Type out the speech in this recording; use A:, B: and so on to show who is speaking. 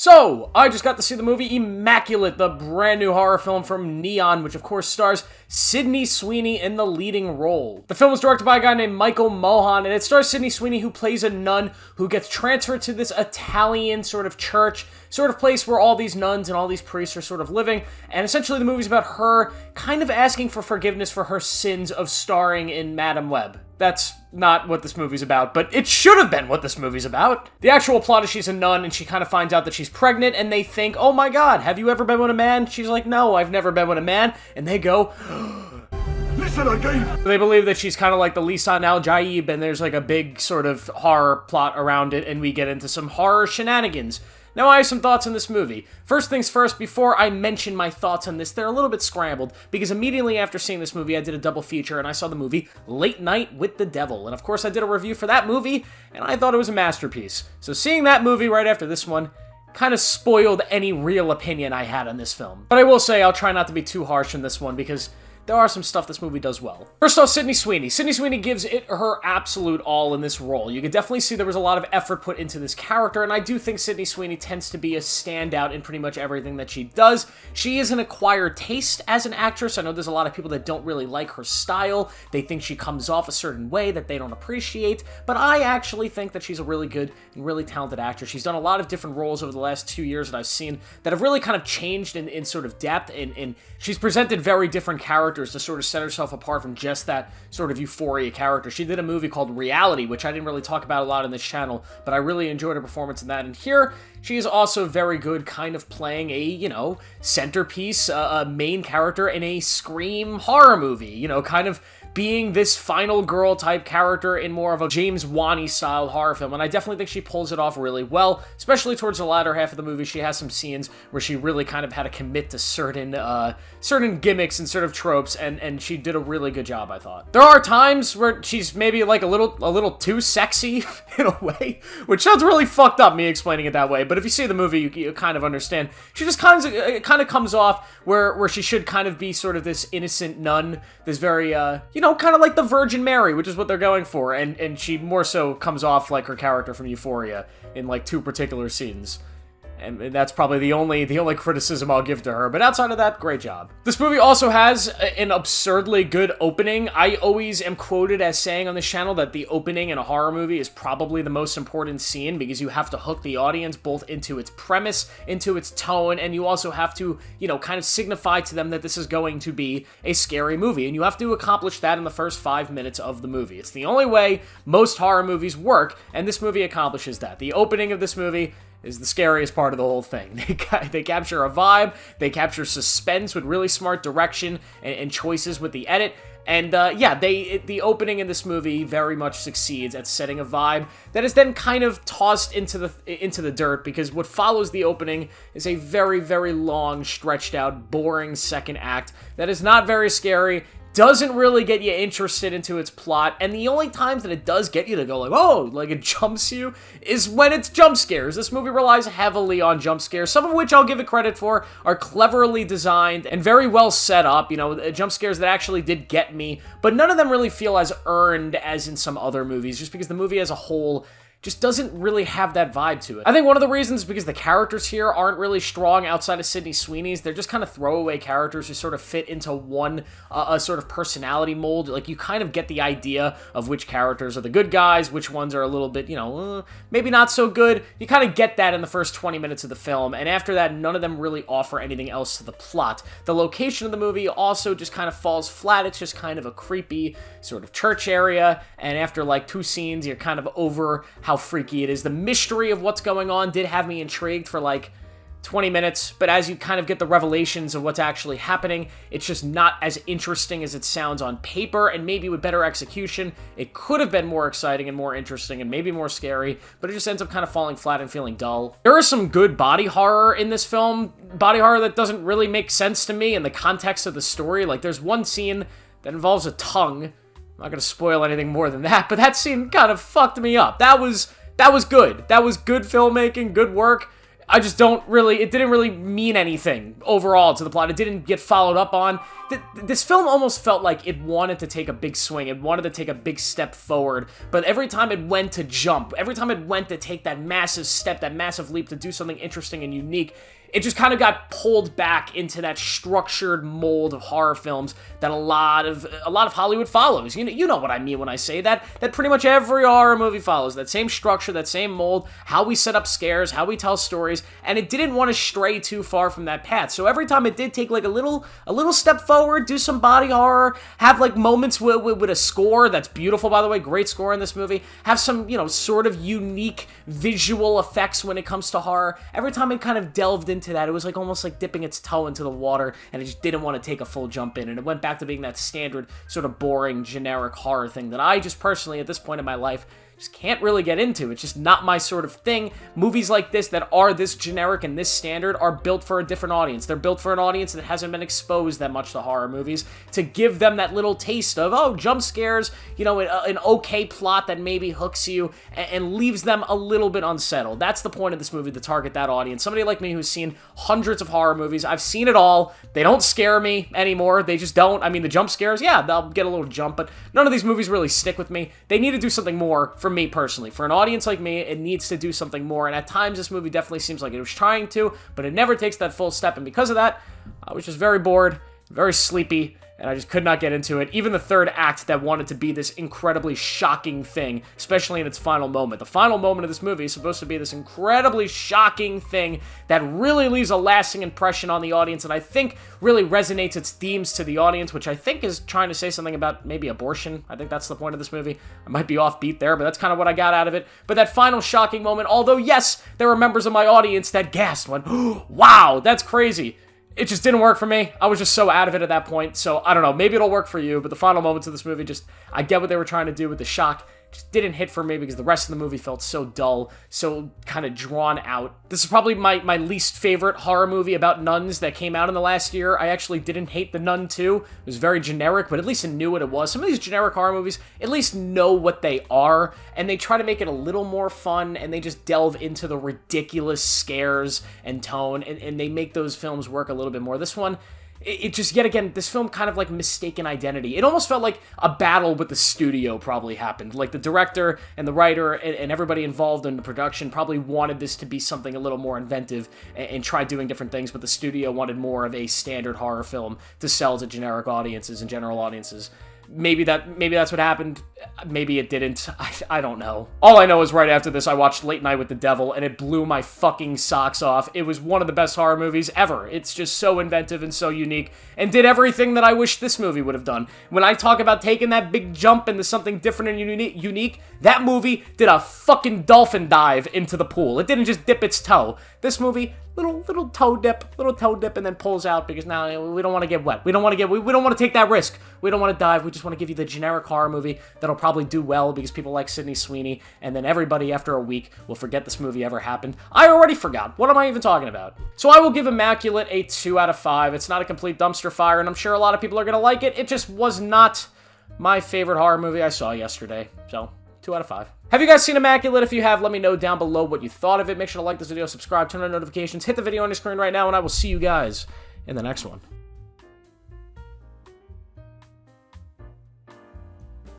A: So, I just got to see the movie Immaculate, the brand new horror film from Neon, which of course stars Sydney Sweeney in the leading role. The film was directed by a guy named Michael Mohan, and it stars Sydney Sweeney, who plays a nun who gets transferred to this Italian sort of church, sort of place where all these nuns and all these priests are sort of living, and essentially the movie's about her kind of asking for forgiveness for her sins of starring in Madam Web. That's not what this movie's about, but it should have been what this movie's about. The actual plot is she's a nun, and she kind of finds out that she's pregnant, and they think, oh my god, have you ever been with a man? She's like, no, I've never been with a man. And they go, listen again. They believe that she's kind of like the Lisan al-Jaib, and there's like a big sort of horror plot around it, and we get into some horror shenanigans. Now, I have some thoughts on this movie. First things first, before I mention my thoughts on this, they're a little bit scrambled, because immediately after seeing this movie, I did a double feature, and I saw the movie Late Night with the Devil. And of course, I did a review for that movie, and I thought it was a masterpiece. So seeing that movie right after this one kind of spoiled any real opinion I had on this film. But I will say, I'll try not to be too harsh on this one, because there are some stuff this movie does well. First off, Sydney Sweeney. Sydney Sweeney gives it her absolute all in this role. You can definitely see there was a lot of effort put into this character, and I do think Sydney Sweeney tends to be a standout in pretty much everything that she does. She is an acquired taste as an actress. I know there's a lot of people that don't really like her style. They think she comes off a certain way that they don't appreciate, but I actually think that she's a really good and really talented actress. She's done a lot of different roles over the last 2 years that I've seen that have really kind of changed in sort of depth, and she's presented very different characters to sort of set herself apart from just that sort of Euphoria character. She did a movie called Reality, which I didn't really talk about a lot on this channel, but I really enjoyed her performance in that. And here, she is also very good kind of playing a, you know, centerpiece, a main character in a Scream horror movie, you know, kind of being this final girl type character in more of a James Wan-y style horror film, and I definitely think she pulls it off really well, especially towards the latter half of the movie. She has some scenes where she really kind of had to commit to certain gimmicks and sort of tropes, and she did a really good job, I thought. There are times where she's maybe like a little too sexy in a way, which sounds really fucked up, me explaining it that way, but if you see the movie, you kind of understand. She just kind of comes off where she should kind of be sort of this innocent nun, this very, you know, kind of like the Virgin Mary, which is what they're going for, and she more so comes off like her character from Euphoria in like 2 particular scenes. And that's probably the only criticism I'll give to her. But outside of that, great job. This movie also has an absurdly good opening. I always am quoted as saying on this channel that the opening in a horror movie is probably the most important scene, because you have to hook the audience both into its premise, into its tone, and you also have to, you know, kind of signify to them that this is going to be a scary movie. And you have to accomplish that in the first 5 minutes of the movie. It's the only way most horror movies work, and this movie accomplishes that. The opening of this movie is the scariest part of the whole thing. They capture a vibe, they capture suspense with really smart direction and choices with the edit, and yeah, the opening in this movie very much succeeds at setting a vibe that is then kind of tossed into the dirt, because what follows the opening is a very, very long, stretched out, boring second act that is not very scary, doesn't really get you interested into its plot, and the only times that it does get you to go like, oh, like it jumps you, is when it's jump scares. This movie relies heavily on jump scares, some of which I'll give it credit for, are cleverly designed and very well set up, you know, jump scares that actually did get me, but none of them really feel as earned as in some other movies, just because the movie as a whole just doesn't really have that vibe to it. I think one of the reasons is because the characters here aren't really strong outside of Sydney Sweeney's. They're just kind of throwaway characters who sort of fit into one a sort of personality mold. Like, you kind of get the idea of which characters are the good guys, which ones are a little bit, you know, maybe not so good. You kind of get that in the first 20 minutes of the film, and after that, none of them really offer anything else to the plot. The location of the movie also just kind of falls flat. It's just kind of a creepy sort of church area, and after like 2 scenes, you're kind of over how freaky it is. The mystery of what's going on did have me intrigued for like 20 minutes, but as you kind of get the revelations of what's actually happening, it's just not as interesting as it sounds on paper, and maybe with better execution, it could have been more exciting and more interesting and maybe more scary, but it just ends up kind of falling flat and feeling dull. There is some good body horror in this film, body horror that doesn't really make sense to me in the context of the story. Like, there's one scene that involves a tongue. I'm not going to spoil anything more than that, but that scene kind of fucked me up. That was good. That was good filmmaking, good work. I just don't really, it didn't really mean anything overall to the plot. It didn't get followed up on. This film almost felt like it wanted to take a big swing. It wanted to take a big step forward, but every time it went to jump, every time it went to take that massive step, that massive leap to do something interesting and unique, it just kind of got pulled back into that structured mold of horror films that a lot of Hollywood follows. You know what I mean when I say that. That pretty much every horror movie follows that same structure, that same mold, how we set up scares, how we tell stories, and it didn't want to stray too far from that path. So every time it did take like a little step forward, do some body horror, have like moments with a score that's beautiful, by the way, great score in this movie, have some, sort of unique visual effects when it comes to horror. Every time it kind of delved into that, it was like almost like dipping its toe into the water, and it just didn't want to take a full jump in, and it went back to being that standard sort of boring generic horror thing that I just personally at this point in my life just can't really get into. It's just not my sort of thing. Movies like this that are this generic and this standard are built for a different audience. They're built for an audience that hasn't been exposed that much to horror movies, to give them that little taste of, oh, jump scares, an okay plot that maybe hooks you and leaves them a little bit unsettled. That's the point of this movie, to target that audience. Somebody like me who's seen hundreds of horror movies. I've seen it all. They don't scare me anymore. They just don't. I mean, the jump scares, yeah, they'll get a little jump, but none of these movies really stick with me. They need to do something more. For me personally, for an audience like me, it needs to do something more, and at times this movie definitely seems like it was trying to, but it never takes that full step, and because of that, I was just very bored, very sleepy, and I just could not get into it. Even the third act that wanted to be this incredibly shocking thing, especially in its final moment. The final moment of this movie is supposed to be this incredibly shocking thing that really leaves a lasting impression on the audience, and I think really resonates its themes to the audience, which I think is trying to say something about maybe abortion. I think that's the point of this movie. I might be offbeat there, but that's kind of what I got out of it. But that final shocking moment, although yes, there were members of my audience that gasped, went, wow, that's crazy. It just didn't work for me. I was just so out of it at that point. So I don't know, maybe it'll work for you, but the final moments of this movie I get what they were trying to do with the shock. Just didn't hit for me because the rest of the movie felt so dull, so kind of drawn out. This is probably my least favorite horror movie about nuns that came out in the last year. I actually didn't hate The Nun 2. It was very generic, but at least it knew what it was. Some of these generic horror movies at least know what they are, and they try to make it a little more fun, and they just delve into the ridiculous scares and tone, and they make those films work a little bit more. This one, it just, yet again, this film kind of like mistaken identity. It almost felt like a battle with the studio probably happened. Like the director and the writer and everybody involved in the production probably wanted this to be something a little more inventive and try doing different things, but the studio wanted more of a standard horror film to sell to generic audiences and general audiences. Maybe that's what happened. Maybe it didn't. I don't know. All I know is right after this, I watched Late Night with the Devil, and it blew my fucking socks off. It was one of the best horror movies ever. It's just so inventive and so unique, and did everything that I wish this movie would have done. When I talk about taking that big jump into something different and unique, that movie did a fucking dolphin dive into the pool. It didn't just dip its toe. This movie, little toe dip, and then pulls out because now we don't want to get wet. We don't want to take that risk. We don't want to dive. We just want to give you the generic horror movie that'll probably do well because people like Sydney Sweeney, and then everybody after a week will forget this movie ever happened. I already forgot. What am I even talking about? So I will give Immaculate a 2 out of 5. It's not a complete dumpster fire, and I'm sure a lot of people are going to like it. It just was not my favorite horror movie I saw yesterday. So 2 out of 5. Have you guys seen Immaculate? If you have, let me know down below what you thought of it. Make sure to like this video, subscribe, turn on notifications, hit the video on your screen right now, and I will see you guys in the next one.